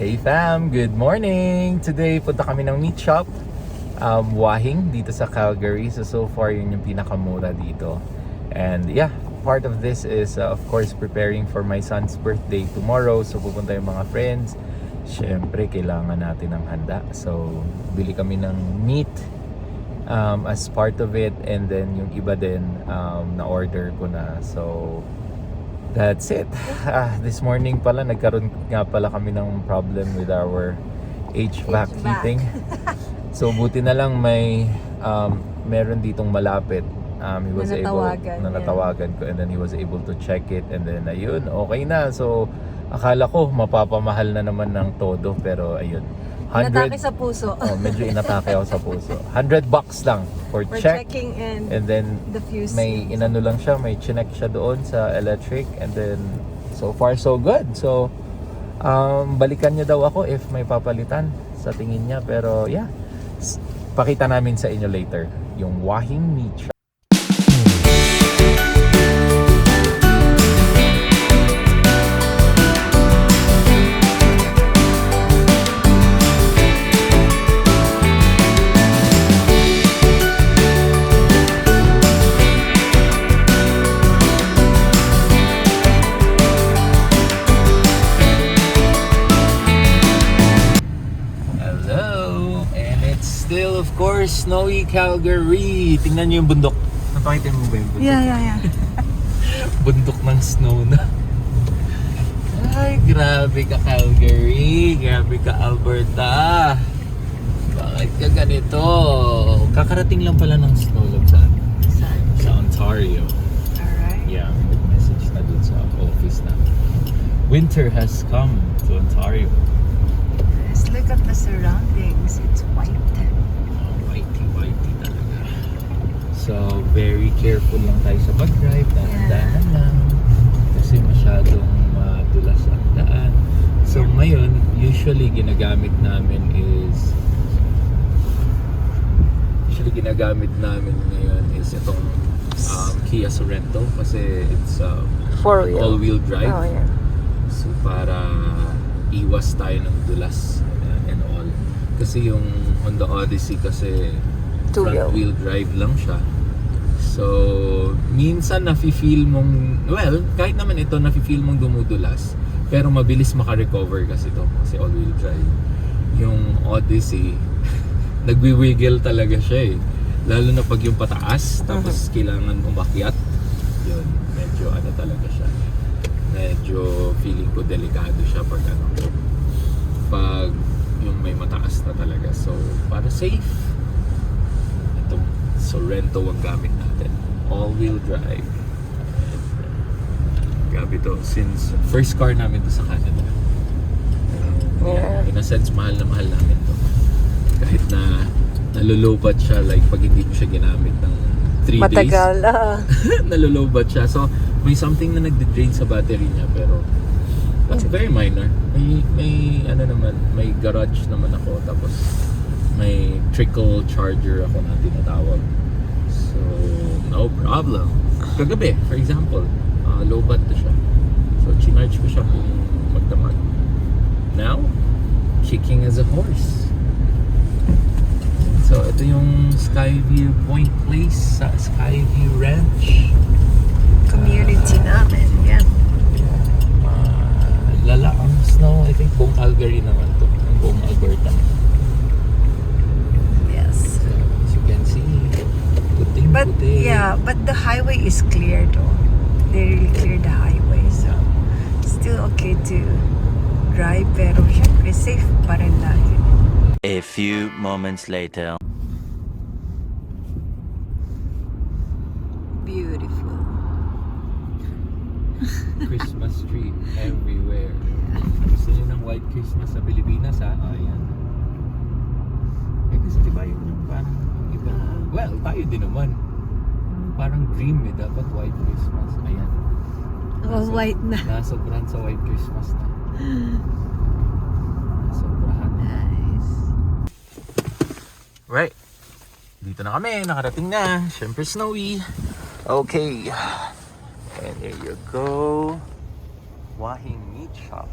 Hey fam, good morning! Today, punta kami ng meat shop, Wahing, dito sa Calgary. So far, yun yung pinakamura dito. And yeah, part of this is, of course, preparing for my son's birthday tomorrow. So pupunta yung mga friends. Siyempre, kailangan natin ng handa. So, bili kami ng meat as part of it. And then, yung iba din, na-order ko na. So, that's it. This morning pala, nagkaroon nga pala kami ng problem with our HVAC heating. So buti na lang may meron ditong malapit. He was natawagan ko, and then he was able to check it, and then ayun, okay na. So akala ko mapapamahal na naman ng todo, pero ayun. Inatake sa puso. Medyo inatake ako sa puso. $100 lang for check. Checking and then the fuse. may inano lang siya, may chinek siya doon sa electric, and then so far so good. So balikan niya daw ako if may papalitan sa tingin niya, pero yeah, pakita namin sa inyo later yung Wahing Meat Shop. Still, of course, snowy Calgary. Tingnan niyo yung bundok. Napakita mo ba yung bundok? Yeah. Bundok ng snow na. Ay, grabe ka Calgary. Grabe ka Alberta. Bakit ka ganito? Kakarating lang pala ng snow lab sa Ontario. Alright. Yeah, may message na dun sa office na. Winter has come to Ontario. Let's look at the surroundings. It's white. Whitey talaga. So, very careful lang tayo sa pag-drive. Dahan-dahan lang. Kasi masyadong madulas ang daan. So, ngayon, usually ginagamit namin ngayon is itong Kia Sorento. Kasi it's all-wheel drive. Oh, yeah. So, para iwas tayo ng dulas and all. Kasi yung Honda Odyssey kasi front wheel drive lang siya. So minsan nafi-feel mong, well, kahit naman ito nafi-feel mong dumudulas, pero mabilis maka-recover kasi ito kasi all-wheel drive. Yung Odyssey nagwi-wiggle talaga siya eh. Lalo na pag yung pataas tapos kailangan umakyat. Yun, medyo ano talaga siya. Medyo feeling ko delikado siya pag yung may mataas na talaga. So para safe, itong Sorento ang gamit natin, all-wheel drive. Grabe to, since first car namin to sa Canada. In a sense, mahal na mahal namin to. Kahit na nalulubat siya, like pag hindi mo siya ginamit ng 3 days. Matagal. Nalulubat siya. So may something na nagde-drain sa battery niya, pero that's very minor. May garage naman ako, tapos may trickle charger ako na tinatawag. So no problem. Kagabi, for example, low bat to siya. So chinarge ko siya kung magdamag. Now, kicking as a horse. So ito yung Skyview Point Place sa Skyview Ranch. Community namin. Yeah. Lala ang snow. I think buong Calgary naman to, ang buong Alberta. Yes. So, as you can see, puting-puti. But the highway is clear though. They really cleared the highway, so still okay to drive, pero syempre safe pa rin lagi. A few moments later. Beautiful. Christmas tree everywhere. Gusto nyo ng white Christmas sa Pilipinas, ha? Ayan. Kasi diba yung parang iba? Well, tayo din naman. Parang dream eh, dapat white Christmas. Ayan. White na. Nasobrahan sa white Christmas na. Nasobrahan. Nice. Right. Dito na kami, nakarating na. Siyempre snowy. Okay. And here you go. Wahing Meat Shop.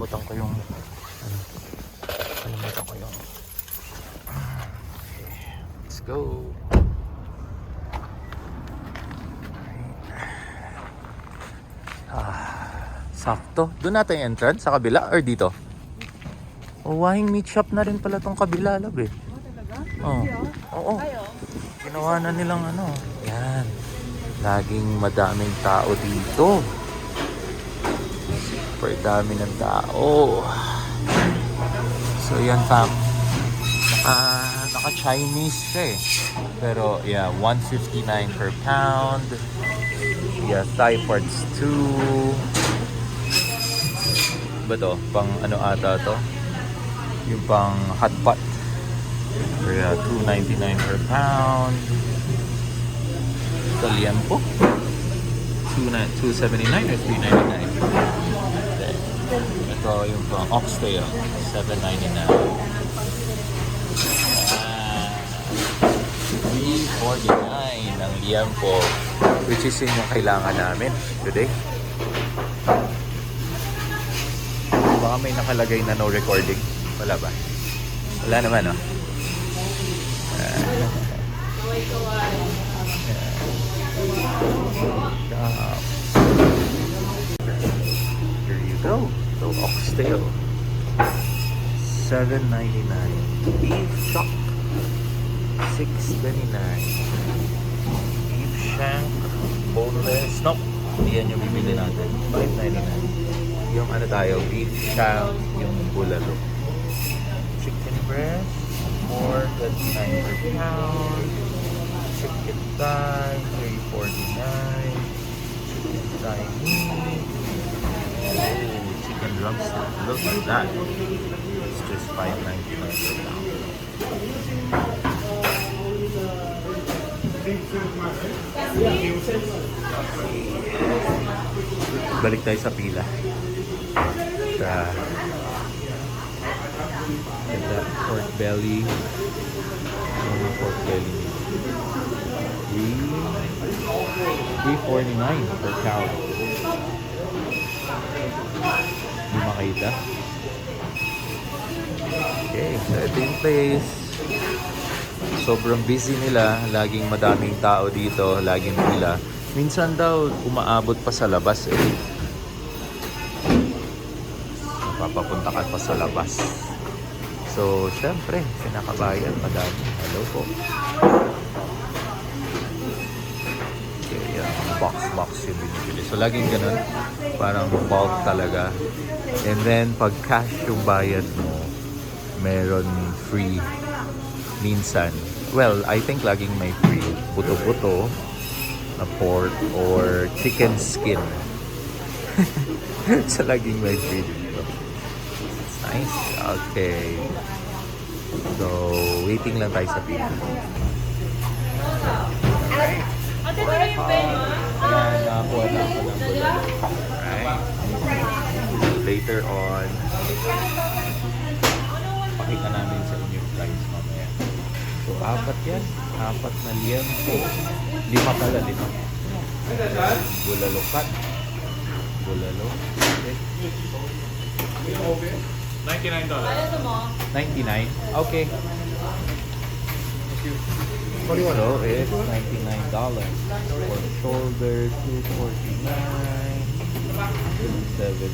Nakalimutan ko yung nakalimutan ko yung okay. Let's go. Sakto. Doon natin yung entrance sa kabila or dito? Wahing meat shop na rin pala tong kabila, lab eh. Oh. Oo. Ginawa na nilang ano. Yan. Laging madaming tao dito. Super dami ng tao. So yan fam. Naka-Chinese siya eh. Pero yeah, 159 per pound. Yeah, Thai parts 2. Ba to? Pang ano ata to? Yung pang hot pot. Kaya $2.99 per pound. Ito liempo. $2.79 or $3.99? Ito yung pang oxtail. $7.99. $3.49 ang liempo. Which is yun yung kailangan namin today. Baka may nakalagay na no recording. Wala ba? Wala naman, oh. Here you go. So, oxtail. $7.99. Beef chuck. $6.29. Beef shank. Boneless. Nope. Hindi yan yung bibili natin. $5.99. Yung ano tayo, beef shank, yung bulalo. Chicken breast, more than 9 per pound. Chicken thigh, $3.49. Chicken thigh meat. Oh, chicken drumstick. Look at that. It's just $5.99 per pound. Balik tayo sa pila. Ganda, pork belly. Pork belly. $3.49 per cow. Hindi makita. Okay, so ito yung place. Sobrang busy nila. Laging madaming tao dito. Laging pila. Minsan daw umaabot pa sa labas eh. Papapunta ka pa sa labas. So, syempre, pinakabayan, madami. Hello po. Okay, box yung binibili. So, laging ganun. Parang bulk talaga. And then, pag cash yung bayad mo, meron free minsan. Well, I think laging may free buto-buto na pork or chicken skin. So, laging may free dito. Nice. Okay. So, waiting lang tayo sa pila. Alright. Nakakuha na ako ng bulalo. Alright. Later on, pakita namin sa inyo yung price mamaya. So, 4 yan. 4 na liempo. 5 pala, 5. Bulalo cut. Bulalo. Okay. $99. Okay. So it's $99 for shoulder, $2.49, $2.79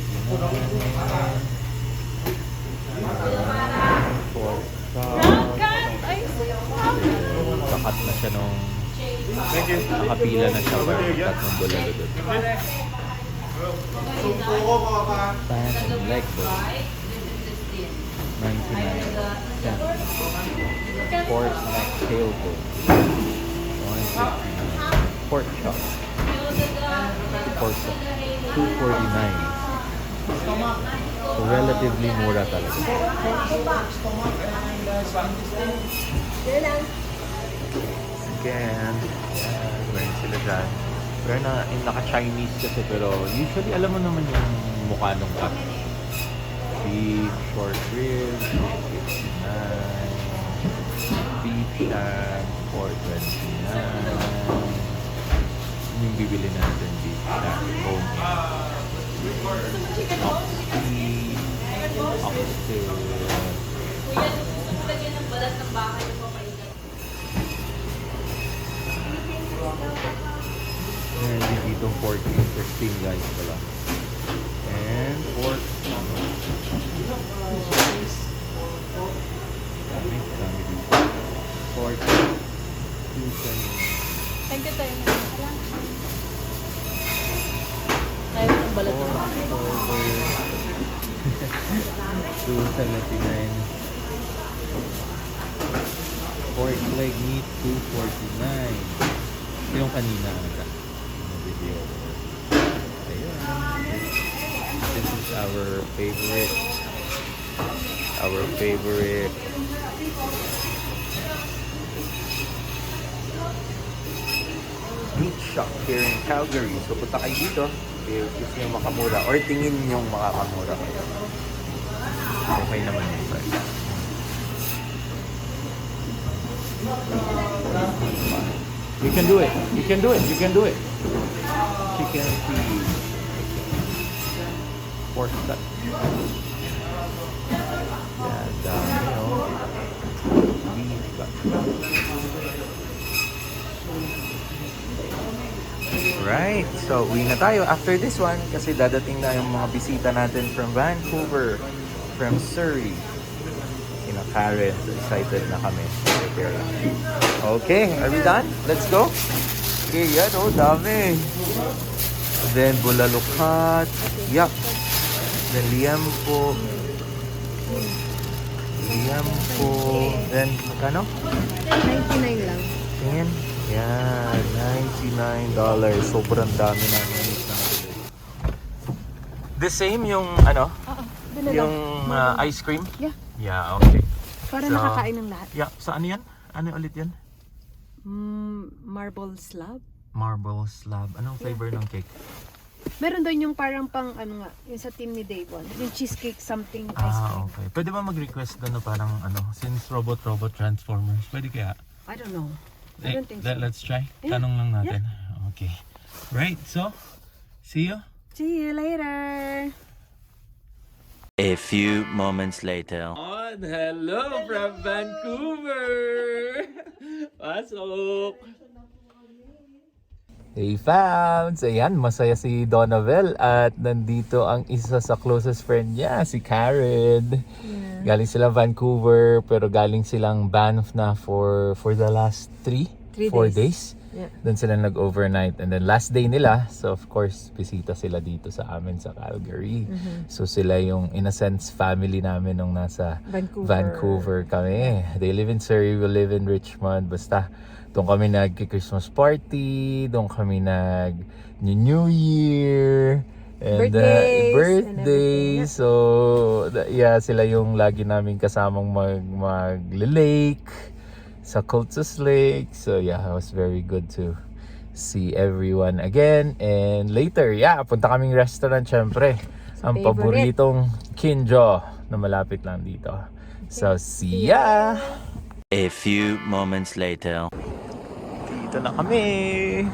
for kakat na siya nung nakapila na siya para tatlong bulalo doon. Fat and leg bone. 99 cents. Pork neck tailbone. 159. Pork chop. Pork chop. 249. So relatively mura talaga. Again, meron sila dyan. Pero naka-Chinese kasi, pero usually alam mo naman yung mukha nung cut. Beef, short ribs, $69. Beef shank, $4.29. Yung bibili natin, beef shank, bone in. Oxy, Meron din dito pork. Interesting guys pala. And pork. Dami dito. Pork. 279. Thank you tayo. Tayo ng balat ng bahay. 279. Pork leg meat 249. Yung kanina na video. Ayun. This is our favorite. Meat shop here in Calgary. So punta kayo dito if gusto nyo makamura or tingin nyo makakamura kayo. Okay naman yung price. You can do it. You can do it. You can do it. Chicken feet. Pork cut. Yeah, dami, oh. Beef cut. Right. So, uwi na tayo after this one kasi dadating na yung mga bisita natin from Vancouver, from Surrey. Sina Karen. So excited na kami. Okay, are we done? Let's go. Okay, yan, oh, dami. Then, Bulalukhat. Yup. Then, Liempo. Then, magkano? 99 lang. Tingin. Yan, $99. Sobrang dami namin. The same yung, ano? Yung ice cream? Yeah. Yeah, okay. Para So, nakakain ng lahat. Yeah, sa ano yan? Ano ulit yan? Marble slab. Marble slab. Anong flavor ng cake? Meron doon yung parang pang ano nga, yung sa team ni Davon. Yung cheesecake something ice cream. Okay. Pwede ba mag-request doon na parang ano, since robot Transformers, pwede kaya? I don't know. I don't think so. Let's try. Yeah. Tanong lang natin. Okay. Right, so, see you. See you later! A few moments later. Hello from Vancouver! Pasok! Hey fams! Ayan, masaya si Donavel at nandito ang isa sa closest friend niya, si Karen. Yeah. Galing sila Vancouver pero galing silang Banff na for the last 4 days. Yeah. Doon sila nag-overnight and then last day nila, so of course bisita sila dito sa amin sa Calgary. So sila yung in a sense family namin nung nasa Vancouver kami. They live in Surrey, we live in Richmond. Basta doon kami nag-Christmas party, doon kami nag-New Year and birthdays. So yeah, sila yung lagi namin kasamang mag-lake sa Cultus Lake. So yeah, it was very good to see everyone again. And later, yeah, punta kaming restaurant syempre. Ang paboritong Kinjo na malapit lang dito. So see ya! A few moments later. Dito na kami!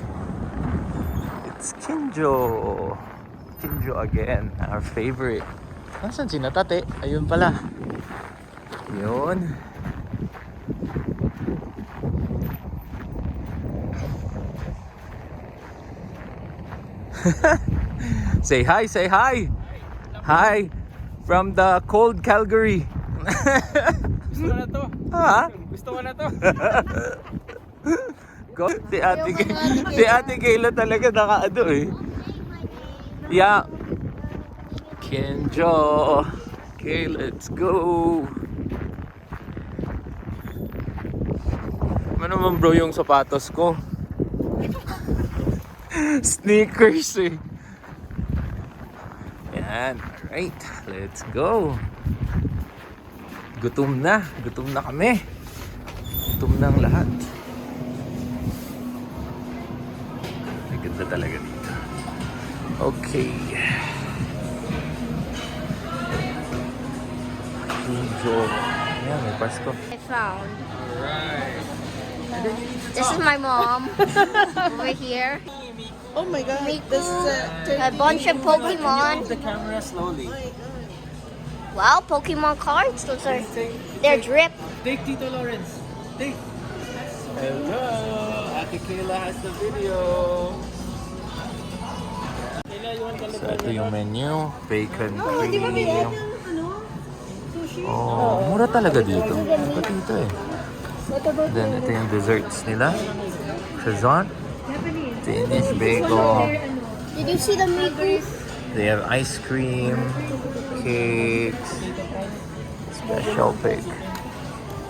It's Kinjo! Kinjo again, our favorite. Nasaan si Natate? Ayun pala. Yun. Say hi, say hi. Hi from the cold Calgary. Gusto ko na to. Ha? Gusto ko na to. Go. Si Ate Kayla talaga nakaano eh. Yeah. Kinjo. Okay, let's go. Ano naman bro yung sapatos ko? Sneakers eh. Yan, alright, let's go. Gutom na kami. Gutom na ang lahat. May ganda talaga dito. Okay. Kinjo. Yan, may Pasko. I found. Alright. This is my mom over here. Oh my God! Miku, a bunch of Pokemon. The camera slowly. Wow, Pokemon cards. Those are, they're drip. Take Tito Lawrence. Take. Hello. Ate Kayla has the video. So ito yung menu. Bacon cream. Oh, mura talaga dito. Pati ito eh. Then ito yung desserts nila. Croissant. Danish bagel. Did you see the maker? They have ice cream. Cakes. Special cake.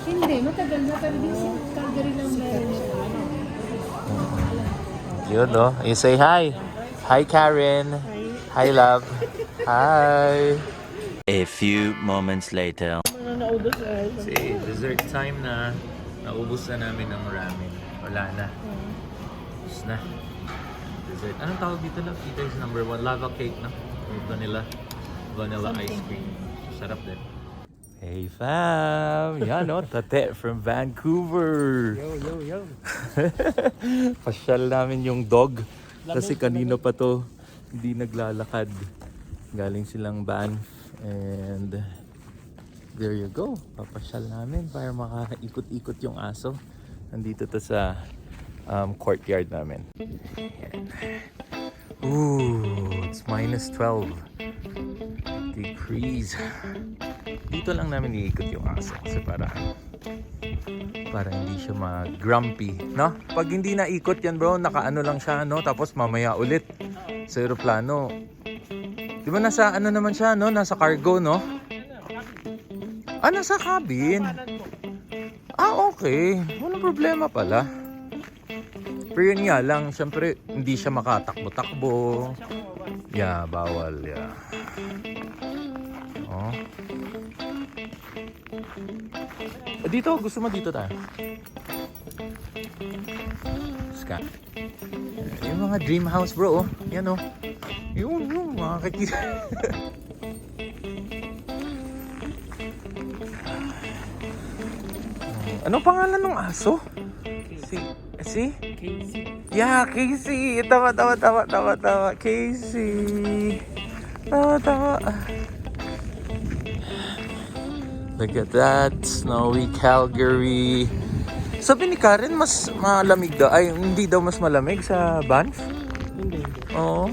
Hindi, matagal na. Pero di si Calgary lang meron siya. Yun, no? You say hi. Hi, Karen. Hi, love. Hi. A few moments later. See, dessert time na. Naubos na namin ang ramen. Wala na. Ubus na. Dessert. Anong tawag dito lang? Ito is number 1. Lava cake, no? Or vanilla. Vanilla ice cream. Sarap din. Hey fam! Yan o, Tate from Vancouver. Yo. Pasyal namin yung dog. Kasi kanina pa to hindi naglalakad. Galing silang Banff. And there you go. Papasyal namin para makaikot-ikot yung aso. Nandito to sa courtyard namin. Ooh, it's minus 12 degrees. Dito lang namin iikot yung aso kasi para hindi siya mag-grumpy, no? Pag hindi naikot yan, bro, nakaano lang siya, no? Tapos mamaya ulit sa eroplano. Di ba nasa ano naman siya, no? Nasa cargo, no? Ah, nasa cabin. Ah, okay. Walang problema pala. Pero yun nga lang, syempre, hindi siya makatakbo-takbo. Yeah, bawal, yeah. Oh. Dito, gusto mo dito tayo? Scan. Yung mga dream house, bro, oh. Yan, oh. Yung makakikita. Anong pangalan ng aso? Si? Casey. Yeah, Casey. Tama. Casey. Tama. Look at that. Snowy Calgary. Sabi ni Karen, mas malamig daw. Ay, hindi daw mas malamig sa Banff? Hindi. Oo.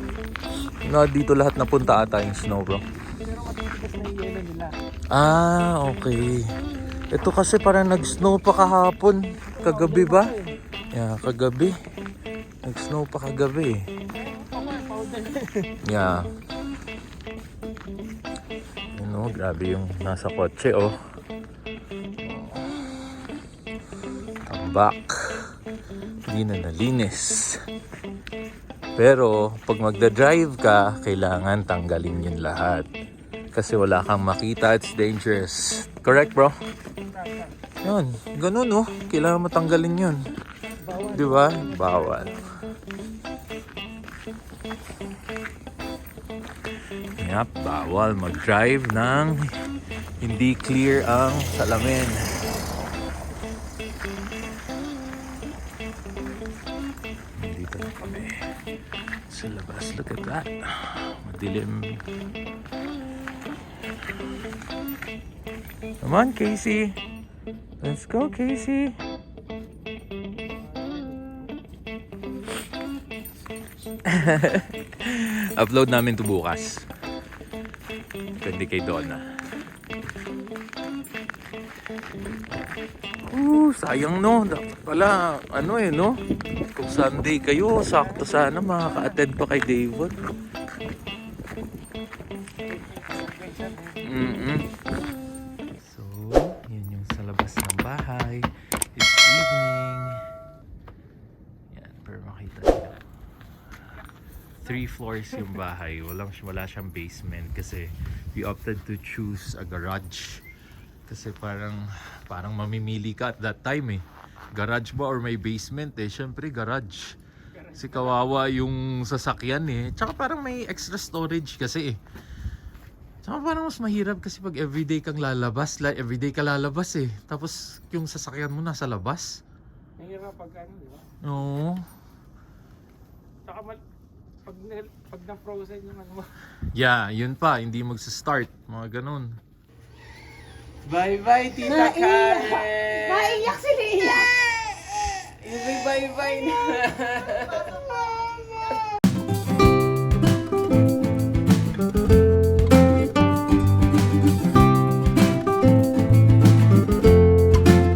Na dito lahat napunta ata yung snow, bro. Pero matitigas na yung yelo nila. Ah, okay. Ito kasi parang nag-snow pa kahapon. Kagabi ba? Yeah, kagabi. Nag-snow pa kagabi. Yeah. Ano, grabe yung nasa kotse, oh. Tambak. Hindi na nalinis. Pero, pag magda-drive ka, kailangan tanggalin yun lahat. Kasi wala kang makita, it's dangerous. Correct, bro? Yun, ganun, oh. Kailangan matanggalin yun. Di ba? Bawal. Yep, bawal mag-drive ng hindi clear ang salamin. Dito na kami sa labas. Look at that. Madilim. Come on, Casey. Let's go, Casey. Upload namin to bukas. Pwede kay Donna. Sayang, no? Dapat pala, ano eh, no? Kung Sunday kayo, sakto sana makaka-attend pa kay Davon. So, yun yung sa labas ng bahay. It's evening. Yan, pero makita nyo. 3 floors yung bahay. Wala siyang basement kasi we opted to choose a garage. Kasi parang mamimili ka at that time eh. Garage ba or may basement eh? Syempre garage. Kasi kawawa yung sasakyan eh. Tsaka parang may extra storage kasi eh. Tsaka parang mas mahirap kasi pag everyday kang lalabas. Everyday ka lalabas eh. Tapos yung sasakyan mo nasa labas. Mahirap pag ano, di ba? Oo. Saka pag na-frozen yung ano mo. Yeah, yun pa. Hindi magsa-start. Mga ganun. Bye-bye, Tita Karen! Naiyak si Lia. Bye-bye na!